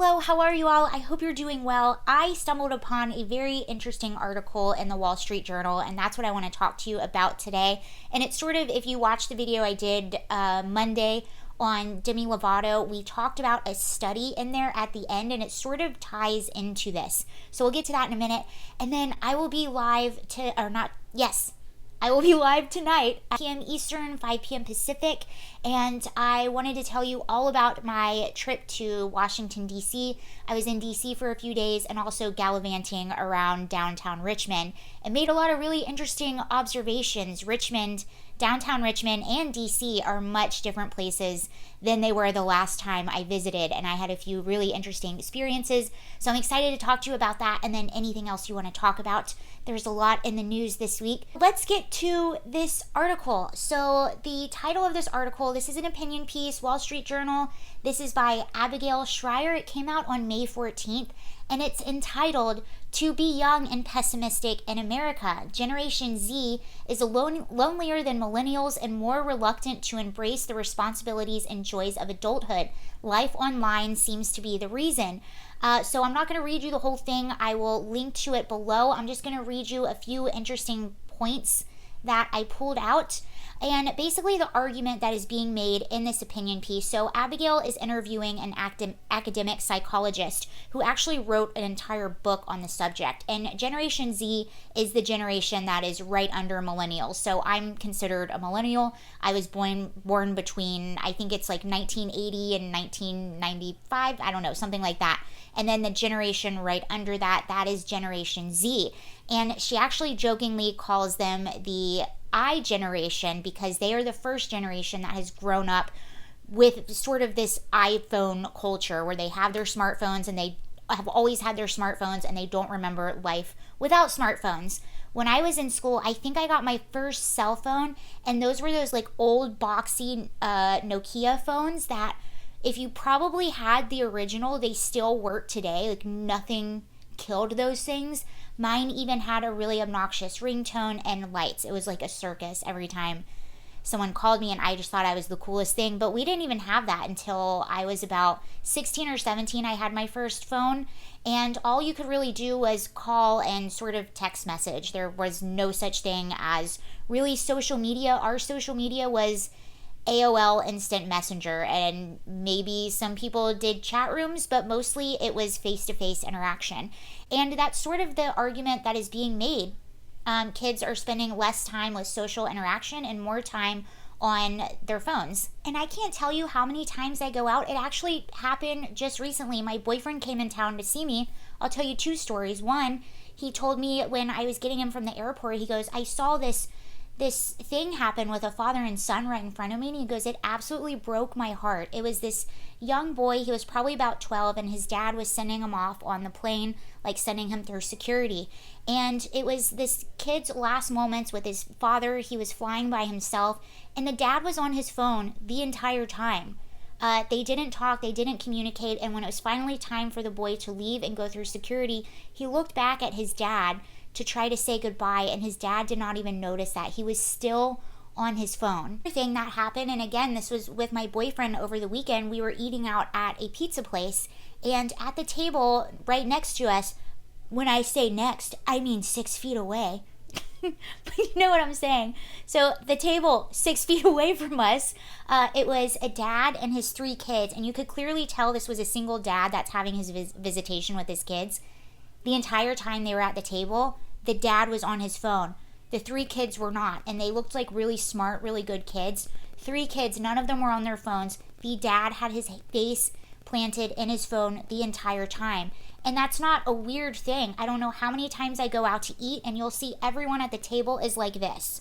Hello, how are you all? I hope you're doing well. I stumbled upon a very interesting article in the Wall Street Journal, and that's what I want to talk to you about today. And it's sort of, if you watch the video I did Monday on Demi Lovato, we talked about a study in there at the end, and it sort of ties into this. So we'll get to that in a minute. And then I will be live I will be live tonight at 8 p.m. Eastern, 5 p.m. Pacific, and I wanted to tell you all about my trip to Washington, D.C. I was in D.C. for a few days and also gallivanting around downtown Richmond and made a lot of really interesting observations. Downtown Richmond and DC are much different places than they were the last time I visited, and I had a few really interesting experiences. So I'm excited to talk to you about that and then anything else you want to talk about. There's a lot in the news this week. Let's get to this article. So the title of this article, this is an opinion piece, Wall Street Journal. This is by Abigail Shrier. It came out on May 14th, and it's entitled "To Be Young and Pessimistic in America. Generation Z is lonelier than millennials and more reluctant to embrace the responsibilities and joys of adulthood. Life online seems to be the reason." So I'm not going to read you the whole thing. I will link to it below. I'm just going to read you a few interesting points that I pulled out, and basically the argument that is being made in this opinion piece. So Abigail is interviewing an academic psychologist who actually wrote an entire book on the subject, and Generation Z is the generation that is right under millennials. So I'm considered a millennial. I was born between, I think it's like 1980 and 1995, I don't know, something like that. And then the generation right under that is Generation Z. And she actually jokingly calls them the I generation because they are the first generation that has grown up with sort of this iPhone culture where they have their smartphones and they have always had their smartphones and they don't remember life without smartphones. When I was in school, I think I got my first cell phone, and those were those like old boxy Nokia phones that if you probably had the original, they still work today. Like nothing killed those things. Mine even had a really obnoxious ringtone and lights. It was like a circus every time someone called me, and I just thought I was the coolest thing. But we didn't even have that until I was about 16 or 17. I had my first phone, and all you could really do was call and sort of text message. There was no such thing as really social media. Our social media was AOL Instant Messenger, and maybe some people did chat rooms, but mostly it was face-to-face interaction. And that's sort of the argument that is being made. Kids are spending less time with social interaction and more time on their phones. And I can't tell you how many times I go out. It actually happened just recently. My boyfriend came in town to see me. I'll tell you two stories. One, he told me when I was getting him from the airport, he goes, "I saw this thing happened with a father and son right in front of me," and he goes, "It absolutely broke my heart." It was this young boy, he was probably about 12, and his dad was sending him off on the plane, like sending him through security. And it was this kid's last moments with his father. He was flying by himself, and the dad was on his phone the entire time. They didn't talk, they didn't communicate, and when it was finally time for the boy to leave and go through security, he looked back at his dad to try to say goodbye, and his dad did not even notice that. He was still on his phone. Another thing that happened, and again, this was with my boyfriend over the weekend, we were eating out at a pizza place, and at the table right next to us, when I say next, I mean 6 feet away. But you know what I'm saying. So the table 6 feet away from us, it was a dad and his 3 kids, and you could clearly tell this was a single dad that's having his visitation with his kids. The entire time they were at the table, the dad was on his phone. The 3 kids were not, and they looked like really smart, really good kids. 3 kids, none of them were on their phones. The dad had his face planted in his phone the entire time. And that's not a weird thing. I don't know how many times I go out to eat, and you'll see everyone at the table is like this.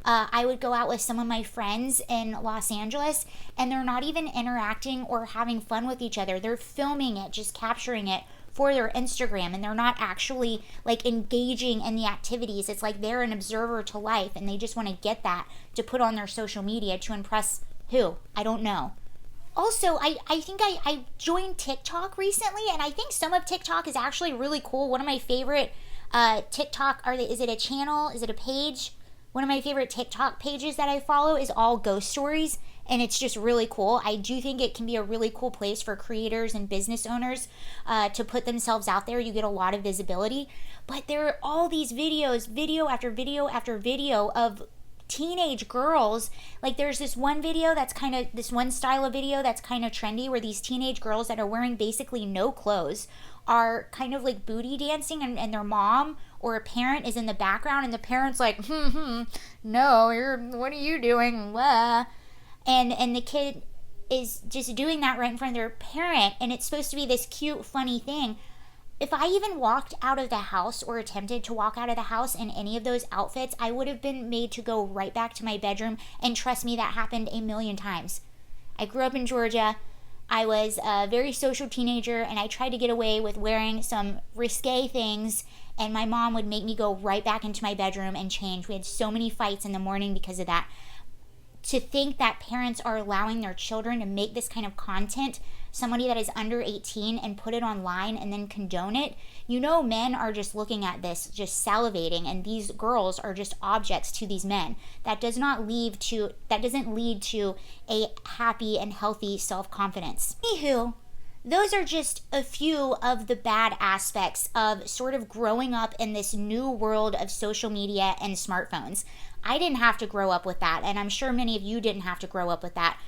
I would go out with some of my friends in Los Angeles, and they're not even interacting or having fun with each other. They're filming it, just capturing it for their Instagram, and they're not actually like engaging in the activities. It's like they're an observer to life, and they just want to get that to put on their social media to impress who? I don't know. Also, I think I joined TikTok recently, and I think some of TikTok is actually really cool. One of my favorite TikTok, is it a channel? Is it a page? One of my favorite TikTok pages that I follow is All Ghost Stories, and it's just really cool. I do think it can be a really cool place for creators and business owners to put themselves out there. You get a lot of visibility, but there are all these videos, video after video after video of teenage girls. Like there's this one video that's kind of, this one style of video that's kind of trendy, where these teenage girls that are wearing basically no clothes are kind of like booty dancing, and their mom or a parent is in the background, and the parent's like, no, what are you doing? Blah. And the kid is just doing that right in front of their parent, and it's supposed to be this cute, funny thing. If I even walked out of the house or attempted to walk out of the house in any of those outfits, I would have been made to go right back to my bedroom, and trust me, that happened a million times. I grew up in Georgia. I was a very social teenager, and I tried to get away with wearing some risque things, and my mom would make me go right back into my bedroom and change. We had so many fights in the morning because of that. To think that parents are allowing their children to make this kind of content, somebody that is under 18, and put it online and then condone it, men are just looking at this, just salivating, and these girls are just objects to these men. That doesn't lead to a happy and healthy self-confidence. Anywho, those are just a few of the bad aspects of sort of growing up in this new world of social media and smartphones. I didn't have to grow up with that, and I'm sure many of you didn't have to grow up with that.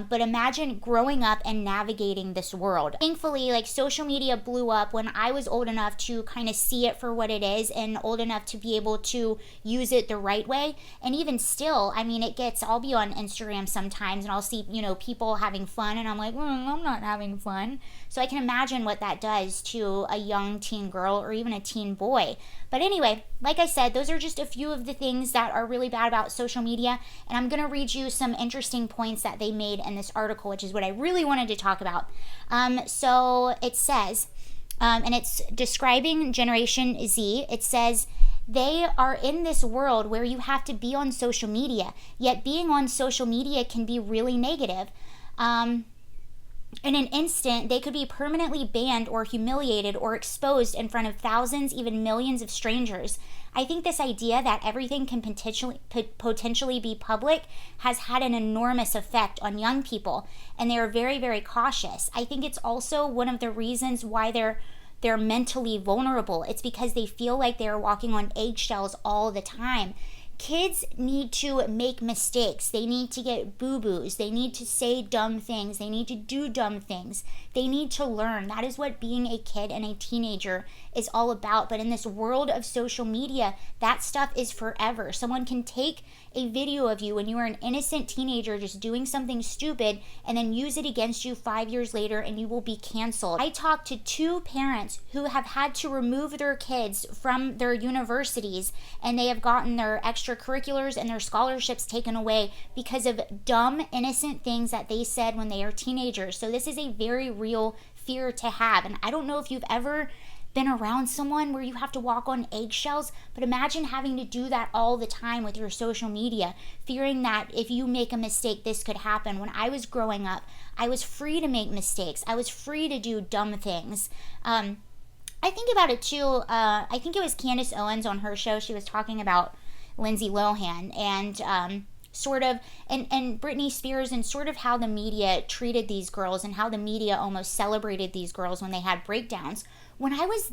But imagine growing up and navigating this world. Thankfully, like, social media blew up when I was old enough to kind of see it for what it is, and old enough to be able to use it the right way. And even still, I mean, I'll be on Instagram sometimes, and I'll see, people having fun, and I'm like, I'm not having fun. So I can imagine what that does to a young teen girl or even a teen boy. But anyway, like I said, those are just a few of the things that are really bad about social media. And I'm going to read you some interesting points that they made in this article, which is what I really wanted to talk about. So it says, and it's describing Generation Z, it says, they are in this world where you have to be on social media, yet being on social media can be really negative. In an instant, they could be permanently banned or humiliated or exposed in front of thousands, even millions of strangers. I think this idea that everything can potentially be public has had an enormous effect on young people, and they are very, very cautious. I think it's also one of the reasons why they're mentally vulnerable. It's because they feel like they're walking on eggshells all the time. Kids need to make mistakes. They need to get boo-boos. They need to say dumb things. They need to do dumb things. They need to learn. That is what being a kid and a teenager is all about. But in this world of social media, that stuff is forever. Someone can take a video of you when you were an innocent teenager just doing something stupid and then use it against you 5 years later, and you will be canceled. I talked to 2 parents who have had to remove their kids from their universities, and they have gotten their extracurriculars and their scholarships taken away because of dumb, innocent things that they said when they are teenagers. So this is a very real fear to have. And I don't know if you've ever been around someone where you have to walk on eggshells, but imagine having to do that all the time with your social media, fearing that if you make a mistake, this could happen. When I was growing up, I was free to make mistakes. I was free to do dumb things. I think about it too. I think it was Candace Owens on her show. She was talking about Lindsay Lohan and sort of, and Britney Spears, and sort of how the media treated these girls and how the media almost celebrated these girls when they had breakdowns. When I was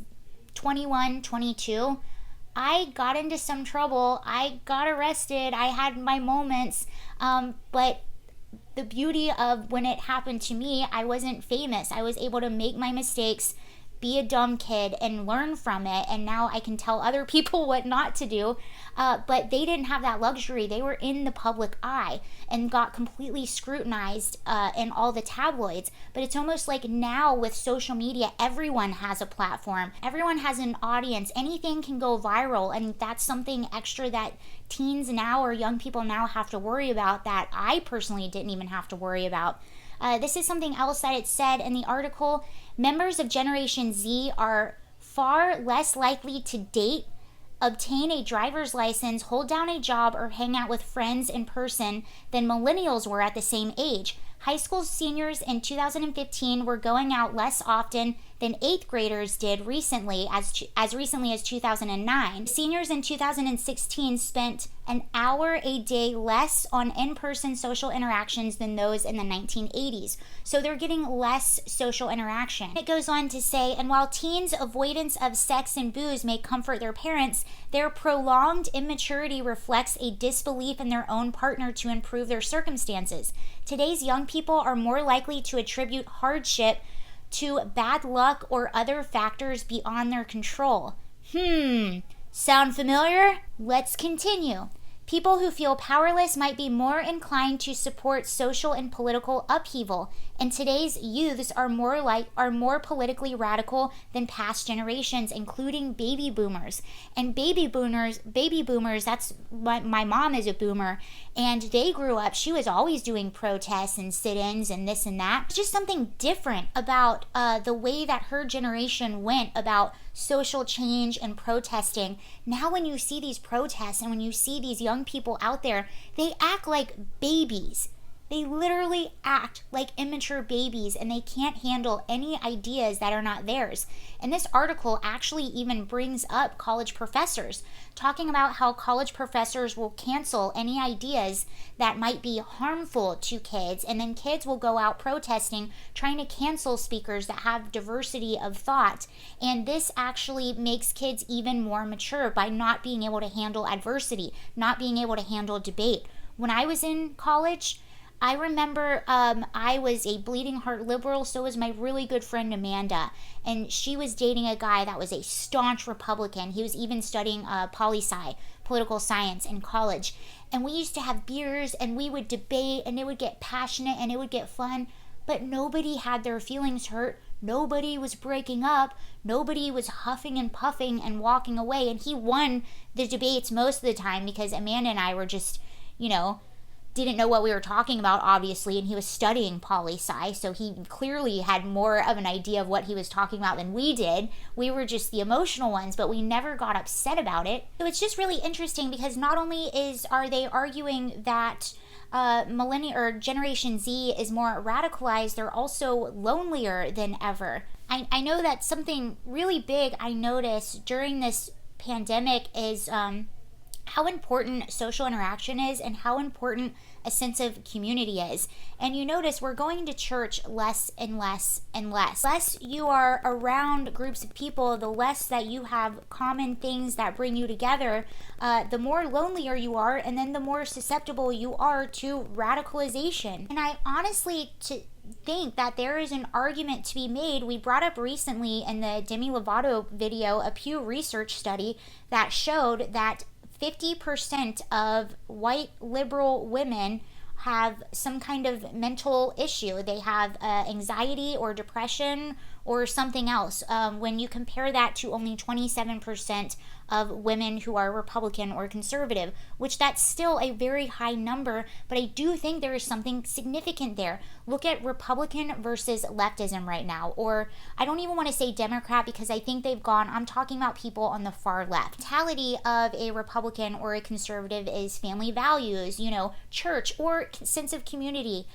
21, 22, I got into some trouble. I got arrested. I had my moments. But the beauty of when it happened to me, I wasn't famous. I was able to make my mistakes, be a dumb kid, and learn from it, and now I can tell other people what not to do. But they didn't have that luxury. They were in the public eye and got completely scrutinized in all the tabloids. But it's almost like now with social media, everyone has a platform. Everyone has an audience. Anything can go viral, and that's something extra that teens now or young people now have to worry about that I personally didn't even have to worry about. This is something else that it said in the article. Members of Generation Z are far less likely to date, obtain a driver's license, hold down a job, or hang out with friends in person than millennials were at the same age. High school seniors in 2015 were going out less often than 8th graders did recently, as recently as 2009. Seniors in 2016 spent an hour a day less on in-person social interactions than those in the 1980s. So they're getting less social interaction. It goes on to say, and while teens' avoidance of sex and booze may comfort their parents, their prolonged immaturity reflects a disbelief in their own partner to improve their circumstances. Today's young people are more likely to attribute hardship to bad luck or other factors beyond their control. Sound familiar? Let's continue. People who feel powerless might be more inclined to support social and political upheaval, and today's youths are more politically radical than past generations, including baby boomers. And baby boomers, that's my mom is a boomer, and they grew up, she was always doing protests and sit-ins and this and that. It's just something different about the way that her generation went about social change and protesting. Now when you see these protests and when you see these young people out there, they act like babies. They literally act like immature babies, and they can't handle any ideas that are not theirs. And this article actually even brings up college professors, talking about how college professors will cancel any ideas that might be harmful to kids, and then kids will go out protesting, trying to cancel speakers that have diversity of thought. And this actually makes kids even more mature by not being able to handle adversity, not being able to handle debate. When I was in college, I remember I was a bleeding heart liberal, so was my really good friend Amanda, and she was dating a guy that was a staunch Republican. He was even studying poli-sci, political science, in college, and we used to have beers, and we would debate, and it would get passionate, and it would get fun, but nobody had their feelings hurt. Nobody was breaking up. Nobody was huffing and puffing and walking away, and he won the debates most of the time because Amanda and I were just, didn't know what we were talking about, obviously, and he was studying poli-sci, so he clearly had more of an idea of what he was talking about than we did. We were just the emotional ones, but we never got upset about it. So it's just really interesting because not only are they arguing that millennial or Generation Z is more radicalized, they're also lonelier than ever. I know that something really big I noticed during this pandemic is how important social interaction is and how important a sense of community is. And you notice we're going to church less and less and less. The less you are around groups of people, the less that you have common things that bring you together, the more lonelier you are, and then the more susceptible you are to radicalization. And I honestly think that there is an argument to be made. We brought up recently in the Demi Lovato video a Pew Research study that showed that 50% of white liberal women have some kind of mental issue. They have anxiety or depression or something else. When you compare that to only 27% of women who are Republican or conservative, which that's still a very high number, but I do think there is something significant there. Look at Republican versus leftism right now, or I don't even want to say Democrat because I think I'm talking about people on the far left. The mentality of a Republican or a conservative is family values, church or sense of community,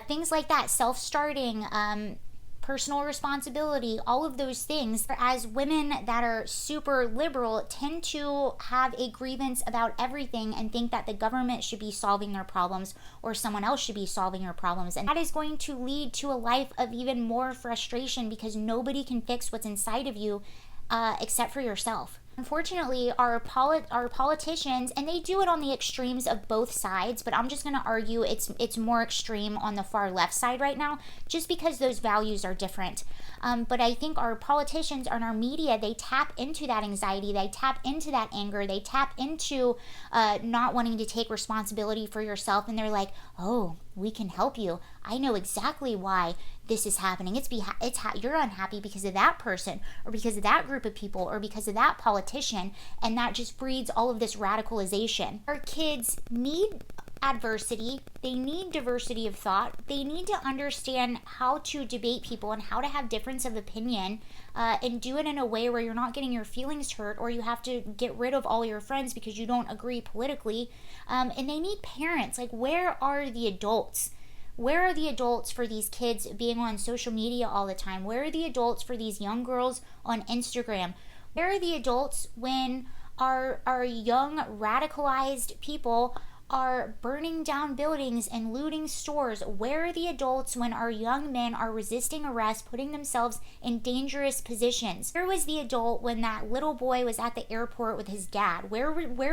things like that, self-starting, personal responsibility, all of those things. As women that are super liberal tend to have a grievance about everything and think that the government should be solving their problems or someone else should be solving your problems. And that is going to lead to a life of even more frustration because nobody can fix what's inside of you except for yourself. Unfortunately, our politicians, and they do it on the extremes of both sides, but I'm just going to argue it's more extreme on the far left side right now, just because those values are different. But I think our politicians and our media, they tap into that anxiety, they tap into that anger, they tap into not wanting to take responsibility for yourself, and they're like, oh, we can help you. I know exactly why this is happening. You're unhappy because of that person or because of that group of people or because of that politician, and that just breeds all of this radicalization. Our kids need adversity, they need diversity of thought, they need to understand how to debate people and how to have difference of opinion, and do it in a way where you're not getting your feelings hurt or you have to get rid of all your friends because you don't agree politically. And they need parents. Like, where are the adults? Where are the adults for these kids being on social media all the time? Where are the adults for these young girls on Instagram? Where are the adults when our young radicalized people are burning down buildings and looting stores? Where are the adults when our young men are resisting arrest, putting themselves in dangerous positions? Where was the adult when that little boy was at the airport with his dad? Where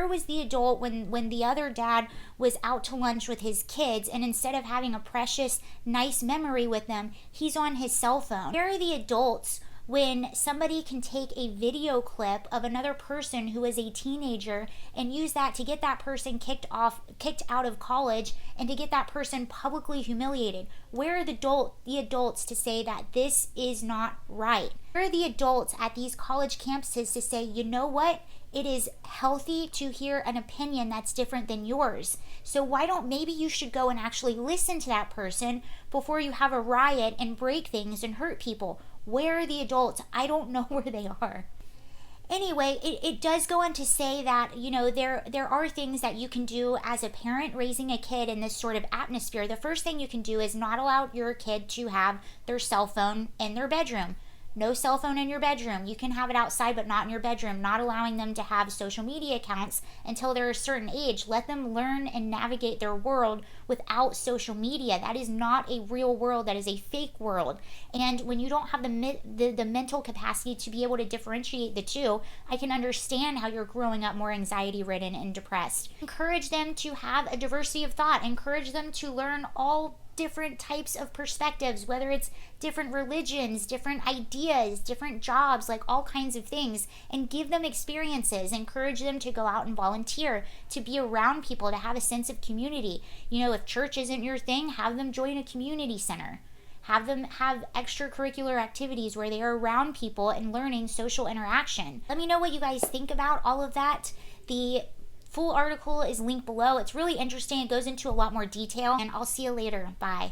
was the adult when the other dad was out to lunch with his kids, and instead of having a precious, nice memory with them, he's on his cell phone? Where are the adults when somebody can take a video clip of another person who is a teenager and use that to get that person kicked out of college, and to get that person publicly humiliated? Where are the adults to say that this is not right? Where are the adults at these college campuses to say, you know what? It is healthy to hear an opinion that's different than yours. So maybe you should go and actually listen to that person before you have a riot and break things and hurt people. Where are the adults? I don't know where they are. Anyway, it does go on to say that, there are things that you can do as a parent raising a kid in this sort of atmosphere. The first thing you can do is not allow your kid to have their cell phone in their bedroom. No cell phone in your bedroom. You can have it outside, but not in your bedroom. Not allowing them to have social media accounts until they're a certain age. Let them learn and navigate their world without social media. That is not a real world. That is a fake world. And when you don't have the mental capacity to be able to differentiate the two, I can understand how you're growing up more anxiety-ridden and depressed. Encourage them to have a diversity of thought. Encourage them to learn all different types of perspectives, whether it's different religions, different ideas, different jobs, like all kinds of things, and give them experiences. Encourage them to go out and volunteer, to be around people, to have a sense of community. If church isn't your thing, have them join a community center. Have them have extracurricular activities where they are around people and learning social interaction. Let me know what you guys think about all of that. The full article is linked below. It's really interesting. It goes into a lot more detail, and I'll see you later. Bye.